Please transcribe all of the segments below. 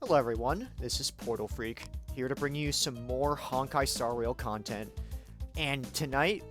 Hello everyone, this is Portal Freak, here to bring you some more Honkai Star Rail content. And tonight,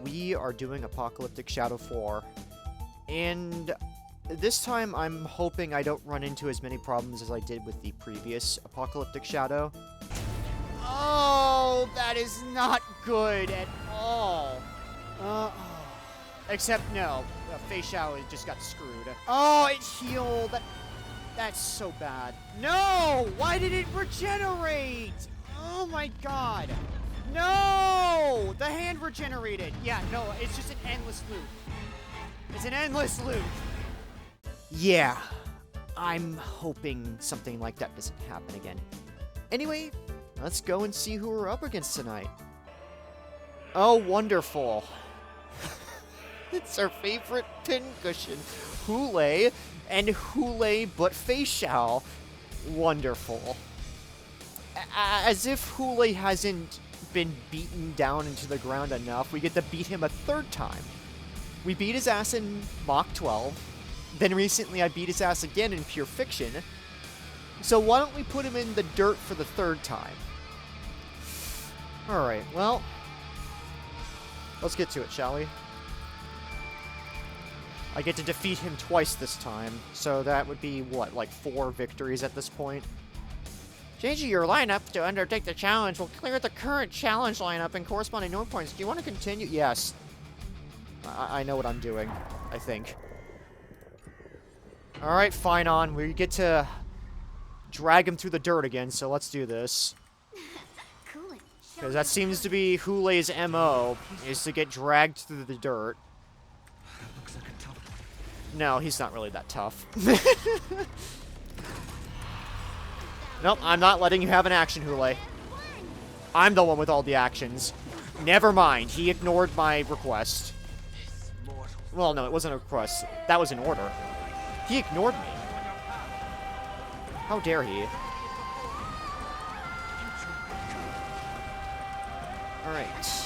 we are doing Apocalyptic Shadow 4. And this time, I'm hoping I don't run into as many problems as I did with the previous Apocalyptic Shadow. Oh, that is not good at all. Except no, Phainon just got screwed. Oh, it healed. That's so bad. No! Why did it regenerate? Oh my god. No! The hand regenerated. Yeah, no, it's just an endless loop. It's an endless loop. Yeah, I'm hoping something like that doesn't happen again. Anyway, let's go and see who we're up against tonight. Oh, wonderful. It's our favorite pincushion, Hoolay, and Hoolay but Phainon. Wonderful. As if Hoolay hasn't been beaten down into the ground enough, we get to beat him a third time. We beat his ass in Mach 12, then recently I beat his ass again in Pure Fiction, so why don't we put him in the dirt for the third time? Alright, well, let's get to it, shall we? I get to defeat him twice this time, so that would be, what, like 4 victories at this point? Changing your lineup to undertake the challenge will clear the current challenge lineup and corresponding no points. Do you want to continue? Yes. I know what I'm doing, I think. Alright, Phainon, we get to drag him through the dirt again, so let's do this. Because that seems to be Hoolay's MO, is to get dragged through the dirt. No, he's not really that tough. Nope, I'm not letting you have an action, Hoolay. I'm the one with all the actions. Never mind, he ignored my request. Well, no, it wasn't a request. That was an order. He ignored me. How dare he? Alright.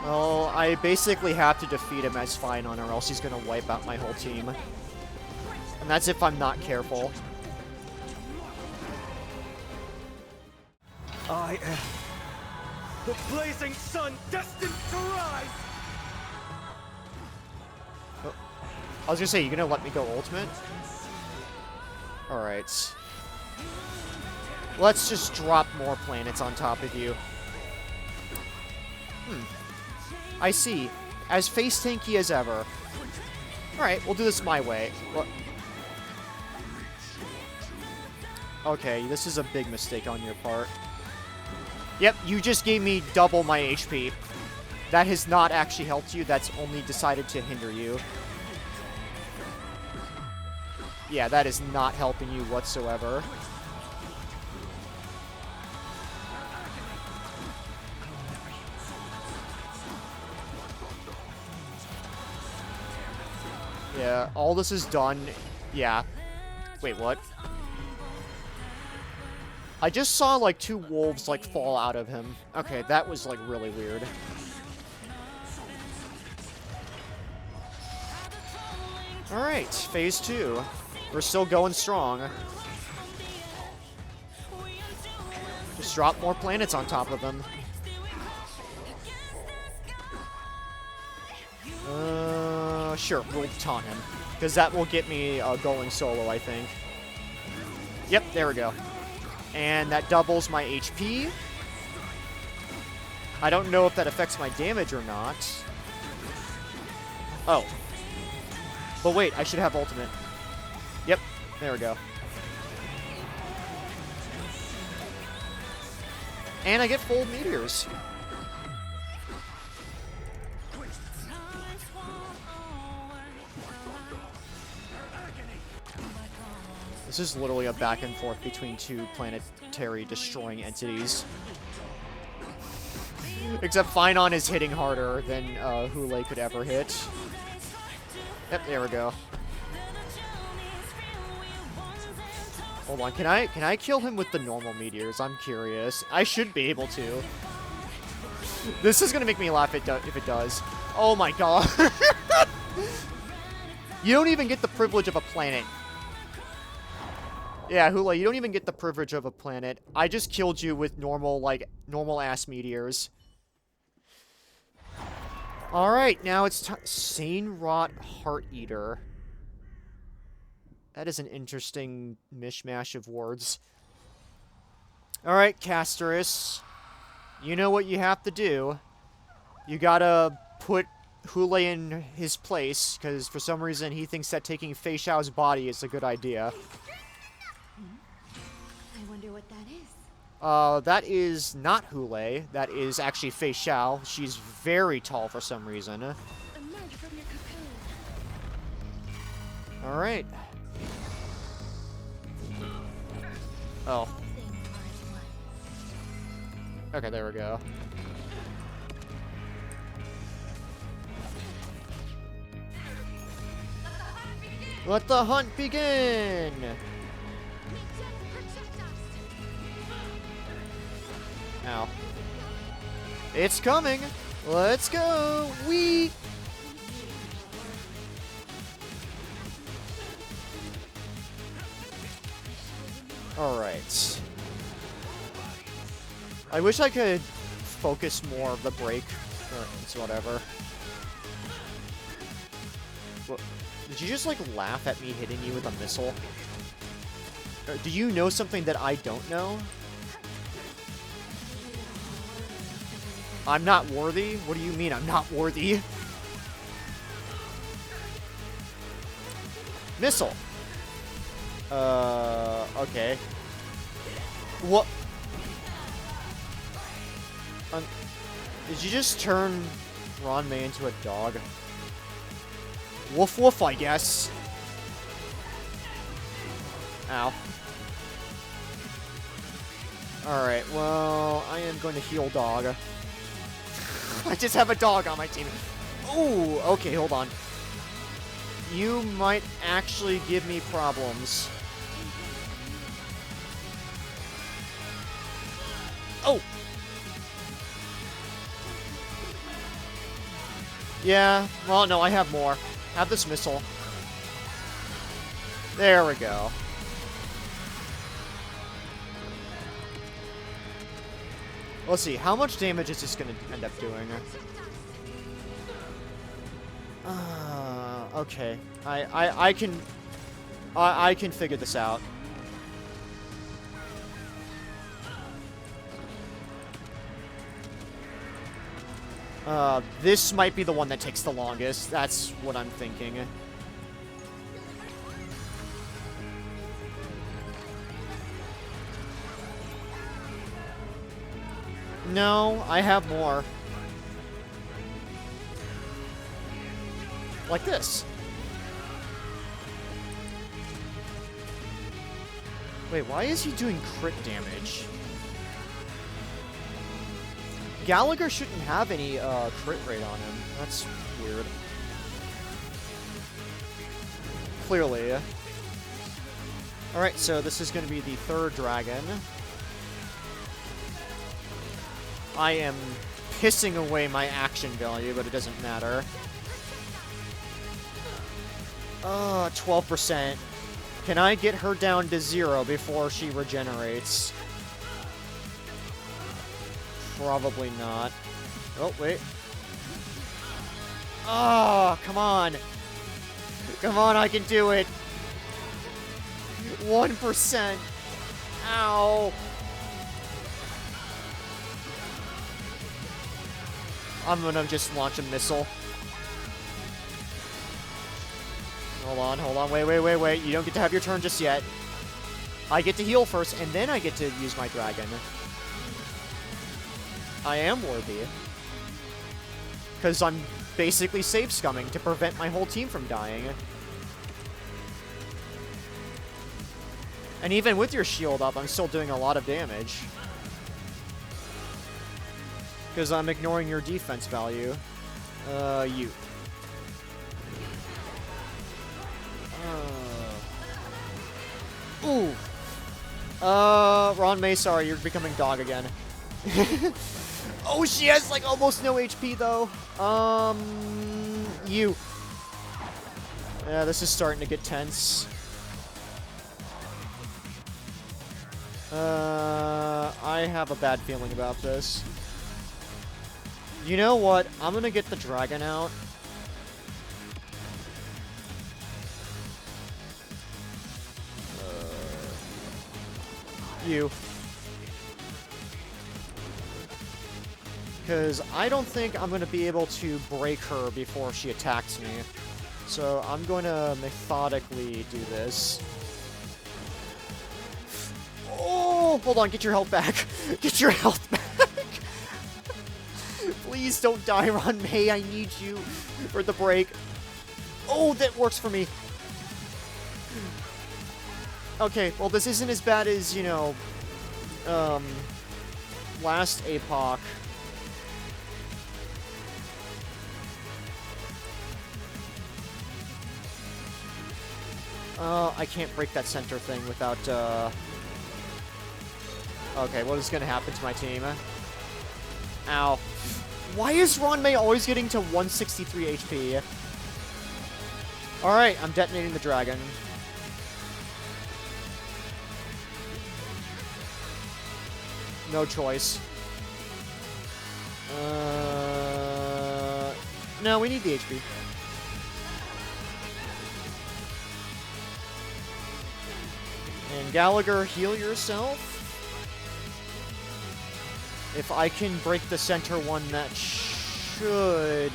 Well, I basically have to defeat him as Phainon, or else he's gonna wipe out my whole team. And that's if I'm not careful. I am the blazing sun destined to rise! Oh, I was gonna say, you gonna let me go ultimate? Alright. Let's just drop more planets on top of you. I see. As face tanky as ever. Alright, we'll do this my way. Okay, this is a big mistake on your part. Yep, you just gave me double my HP. That has not actually helped you, that's only decided to hinder you. Yeah, that is not helping you whatsoever. Yeah, all this is done. Yeah. Wait, what? I just saw, like, 2 wolves, like, fall out of him. Okay, that was, like, really weird. Alright, phase 2. We're still going strong. Just drop more planets on top of them. Sure, we'll taunt him. Because that will get me going solo, I think. Yep, there we go. And that doubles my HP. I don't know if that affects my damage or not. Oh. But wait, I should have ultimate. Yep, there we go. And I get full meteors. This is literally a back and forth between 2 planetary destroying entities. Except Phainon is hitting harder than Hoolay could ever hit. Yep, there we go. Hold on, can I kill him with the normal meteors? I'm curious. I should be able to. This is gonna make me laugh if it does. Oh my god. You don't even get the privilege of a planet. Yeah, Hoolay, you don't even get the privilege of a planet. I just killed you with normal, like, normal-ass meteors. Alright, now it's Sane Rot Heart Eater. That is an interesting mishmash of words. Alright, Castorice. You know what you have to do. You gotta put Hoolay in his place, because for some reason he thinks that taking Fei Xiao's body is a good idea. I wonder what that is. That is not Hoolay. That is actually Fei Xiao. She's very tall for some reason. Emerge from your cocoon. Alright. Oh. Okay, there we go. Let the hunt begin! Ow. It's coming! Let's go! Wee! Alright. I wish I could focus more of the break. It's whatever. What? Did you just, like, laugh at me hitting you with a missile? Do you know something that I don't know? I'm not worthy? What do you mean I'm not worthy? Missile! Okay. What? Did you just turn Ruan Mei into a dog? Woof woof, I guess. Ow. Alright, well, I am going to heal dog. I just have a dog on my team. Ooh, okay, hold on. You might actually give me problems. Oh! Yeah, well, no, I have more. Have this missile. There we go. Let's see, how much damage is this going to end up doing? Okay. I can figure this out. This might be the one that takes the longest. That's what I'm thinking. No, I have more. Like this. Wait, why is he doing crit damage? Gallagher shouldn't have any crit rate on him. That's weird. Clearly. Alright, so this is going to be the third dragon. I am pissing away my action value, but it doesn't matter. 12%. Can I get her down to 0 before she regenerates? Probably not. Oh, wait. Oh, come on. Come on, I can do it. 1%. Ow. I'm gonna just launch a missile. Hold on, wait. You don't get to have your turn just yet. I get to heal first, and then I get to use my dragon. I am worthy. Because I'm basically save scumming to prevent my whole team from dying. And even with your shield up, I'm still doing a lot of damage. Because I'm ignoring your defense value. You. Ooh. Ruan Mei, sorry, you're becoming dog again. Oh, she has, like, almost no HP, though. You. Yeah, this is starting to get tense. I have a bad feeling about this. You know what? I'm gonna get the dragon out. You. Because I don't think I'm going to be able to break her before she attacks me. So I'm going to methodically do this. Oh, hold on. Get your health back. Get your health back. Please don't die, Ruan Mei. I need you for the break. Oh, that works for me. Okay, well, this isn't as bad as, you know, last Apoc. I can't break that center thing without, Okay, what is gonna happen to my team? Ow. Why is Ruan Mei always getting to 163 HP? Alright, I'm detonating the dragon. No choice. No, we need the HP. And Gallagher, heal yourself. If I can break the center one, that should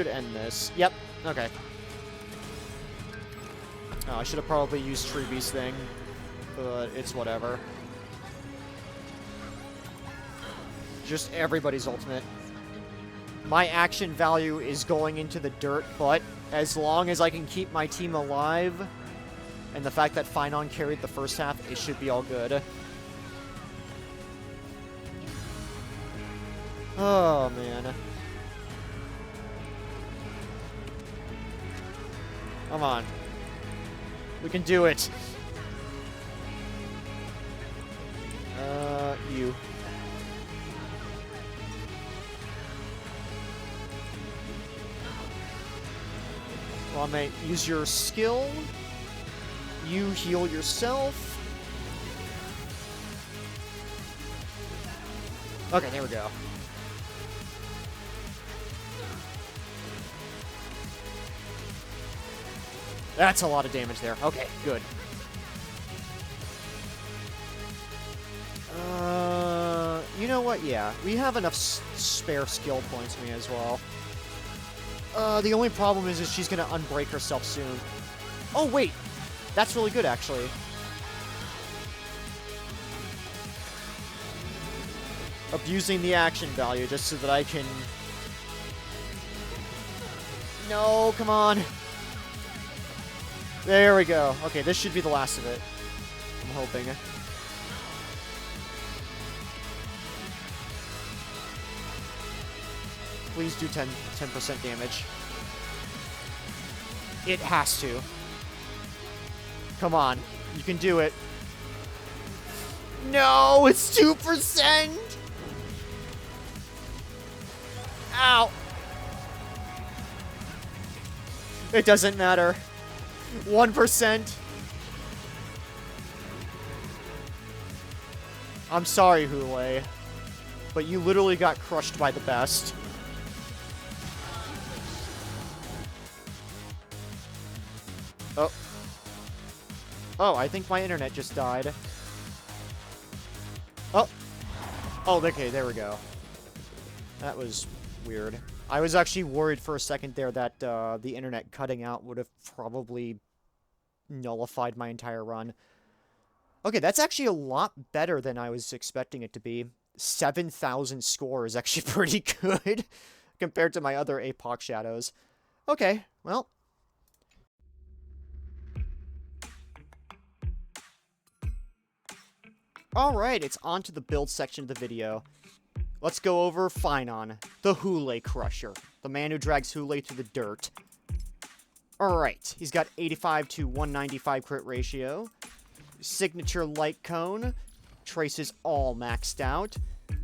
end this. Yep. Okay. Oh, I should have probably used Tribbie's thing, but it's whatever. Just everybody's ultimate. My action value is going into the dirt, but as long as I can keep my team alive, and the fact that Phainon carried the first half, it should be all good. Oh, man. Come on. We can do it. You. Ruan Mei, use your skill. You heal yourself. Okay, there we go. That's a lot of damage there. Okay, good. You know what? Yeah, we have enough spare skill points for me as well. The only problem is she's gonna unbreak herself soon. Oh, wait! That's really good, actually. Abusing the action value just so that I can... No, come on! There we go. Okay, this should be the last of it. I'm hoping. Please do 10% damage. It has to. Come on. You can do it. No, it's 2%! Ow! It doesn't matter. 1%. I'm sorry, Hoolay, but you literally got crushed by the best. Oh. Oh, I think my internet just died. Oh. Oh, okay, there we go. That was weird. I was actually worried for a second there that the internet cutting out would have probably nullified my entire run. Okay, that's actually a lot better than I was expecting it to be. 7,000 score is actually pretty good compared to my other Apoc Shadows. Okay, well. Alright, it's on to the build section of the video. Let's go over Phainon, the Hoolay Crusher, the man who drags Hoolay through the dirt. Alright, he's got 85 to 195 crit ratio, signature light cone, traces all maxed out,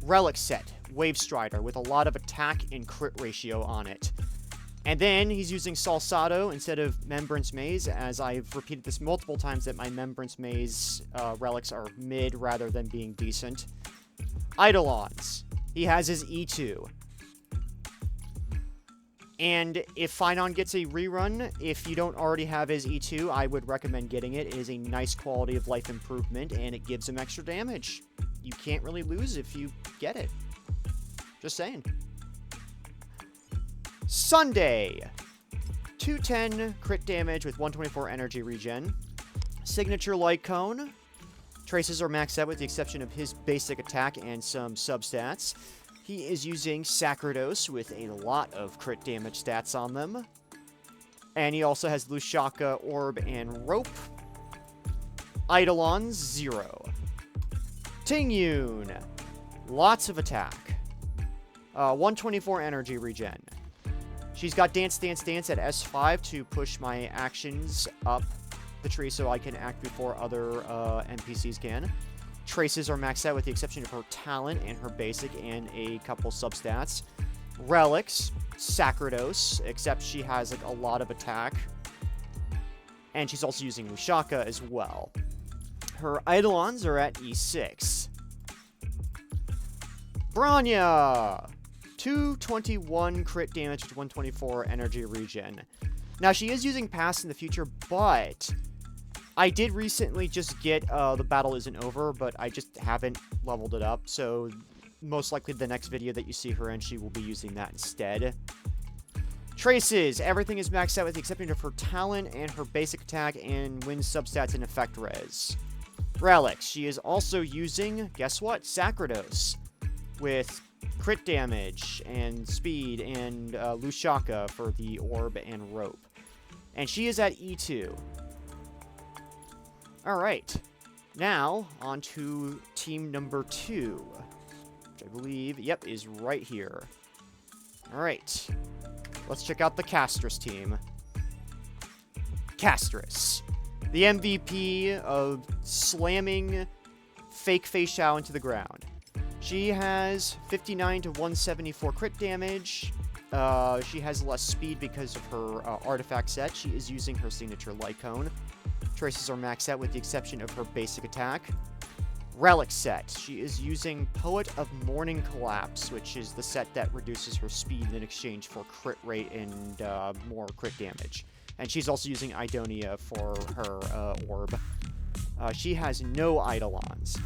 relic set, Wave Strider with a lot of attack and crit ratio on it. And then he's using Salsado instead of Membrance Maze, as I've repeated this multiple times that my Membrance Maze relics are mid rather than being decent. Eidolons. He has his E2. And if Phainon gets a rerun, if you don't already have his E2, I would recommend getting it. It is a nice quality of life improvement, and it gives him extra damage. You can't really lose if you get it. Just saying. Sunday. 210 crit damage with 124 energy regen. Signature Light Cone. Traces are maxed out with the exception of his basic attack and some substats. He is using Sacrados with a lot of crit damage stats on them. And he also has Lushaka, Orb, and Rope. Eidolons, 0. Tingyun. Lots of attack. 124 energy regen. She's got Dance, Dance, Dance at S5 to push my actions up the tree so I can act before other NPCs can. Traces are maxed out with the exception of her talent and her basic and a couple substats. Relics, Sacrados, except she has like a lot of attack. And she's also using Lushaka as well. Her Eidolons are at E6. Bronya! 221 crit damage to 124 energy regen. Now, she is using Pass in the future, but I did recently just get the battle isn't over, but I just haven't leveled it up, so most likely the next video that you see her in, she will be using that instead. Traces. Everything is maxed out with the exception of her talent and her basic attack and wins substats and effect res. Relics. She is also using, guess what? Sacrados. With crit damage and speed and Lushaka for the orb and rope. And she is at E2. Alright. Now, on to team number 2. Which I believe, yep, is right here. Alright. Let's check out the Castorice team. Castorice. The MVP of slamming fake Feixiao into the ground. She has 59 to 174 crit damage. She has less speed because of her artifact set. She is using her signature Light Cone. Traces are maxed out with the exception of her basic attack. Relic set. She is using Poet of Morning Collapse, which is the set that reduces her speed in exchange for crit rate and more crit damage. And she's also using Idonia for her orb. She has no Eidolons.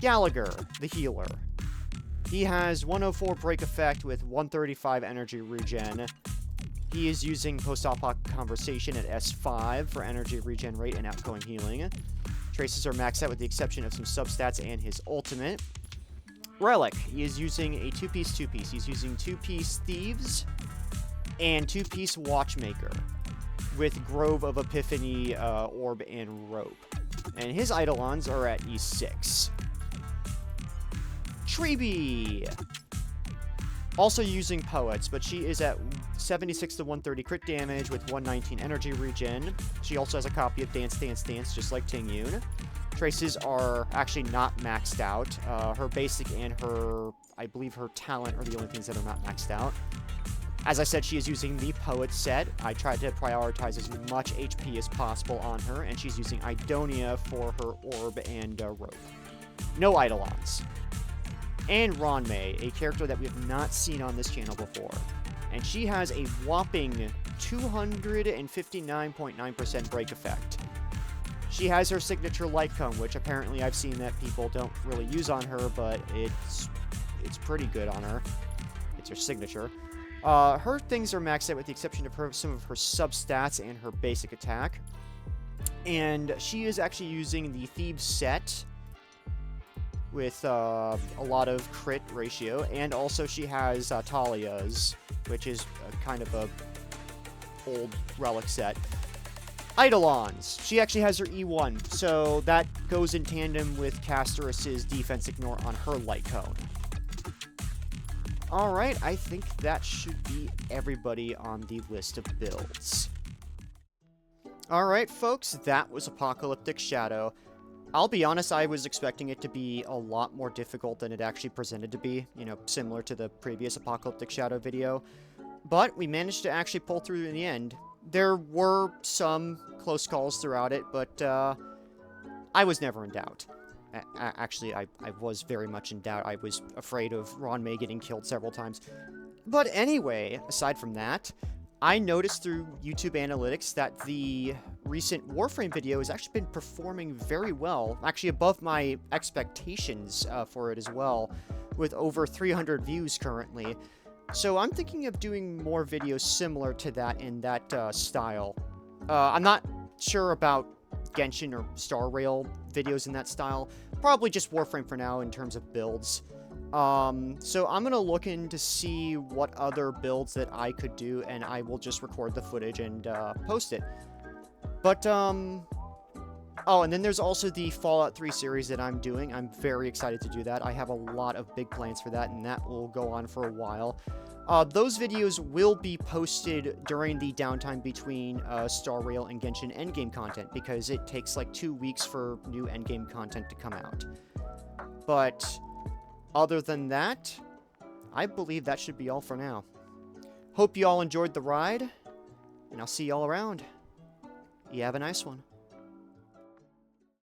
Gallagher, the healer. He has 104 break effect with 135 energy regen. He is using post-op conversation at S5 for energy regen rate and outgoing healing. Traces are maxed out with the exception of some substats and his ultimate. Relic. He is using a two-piece. He's using two-piece Thieves and two-piece Watchmaker with Grove of Epiphany, Orb, and Rope. And his Eidolons are at E6. Tribbie! Also using Poets, but she is at 76 to 130 crit damage with 119 energy regen. She also has a copy of Dance, Dance, Dance, just like Tingyun. Traces are actually not maxed out. Her basic and her, I believe her talent are the only things that are not maxed out. As I said, she is using the Poet set. I tried to prioritize as much HP as possible on her, and she's using Idonia for her Orb and Rope. No Eidolons. And Ruan Mei, a character that we have not seen on this channel before. And she has a whopping 259.9% break effect. She has her signature Light Cone, which apparently I've seen that people don't really use on her, but it's pretty good on her. It's her signature. Her things are maxed out with the exception of some of her substats and her basic attack. And she is actually using the Thieves set with a lot of crit ratio, and also she has Talia's, which is kind of a old relic set. Eidolons. She actually has her E1, so that goes in tandem with Castorice's defense ignore on her Light Cone. Alright, I think that should be everybody on the list of builds. Alright, folks, that was Apocalyptic Shadow. I'll be honest, I was expecting it to be a lot more difficult than it actually presented to be, you know, similar to the previous Apocalyptic Shadow video. But we managed to actually pull through in the end. There were some close calls throughout it, but I was never in doubt. Actually, I was very much in doubt. I was afraid of Ruan Mei getting killed several times. But anyway, aside from that, I noticed through YouTube analytics that the recent Warframe video has actually been performing very well, actually above my expectations for it as well, with over 300 views currently. So I'm thinking of doing more videos similar to that in that style. I'm not sure about Genshin or Star Rail videos in that style. Probably just Warframe for now in terms of builds. So I'm gonna look in to see what other builds that I could do, and I will just record the footage and post it. But oh, and then there's also the Fallout 3 series that I'm doing. I'm very excited to do that. I have a lot of big plans for that, and that will go on for a while. Those videos will be posted during the downtime between Star Rail and Genshin endgame content, because it takes like 2 weeks for new endgame content to come out. But other than that, I believe that should be all for now. Hope you all enjoyed the ride, and I'll see you all around. You have a nice one.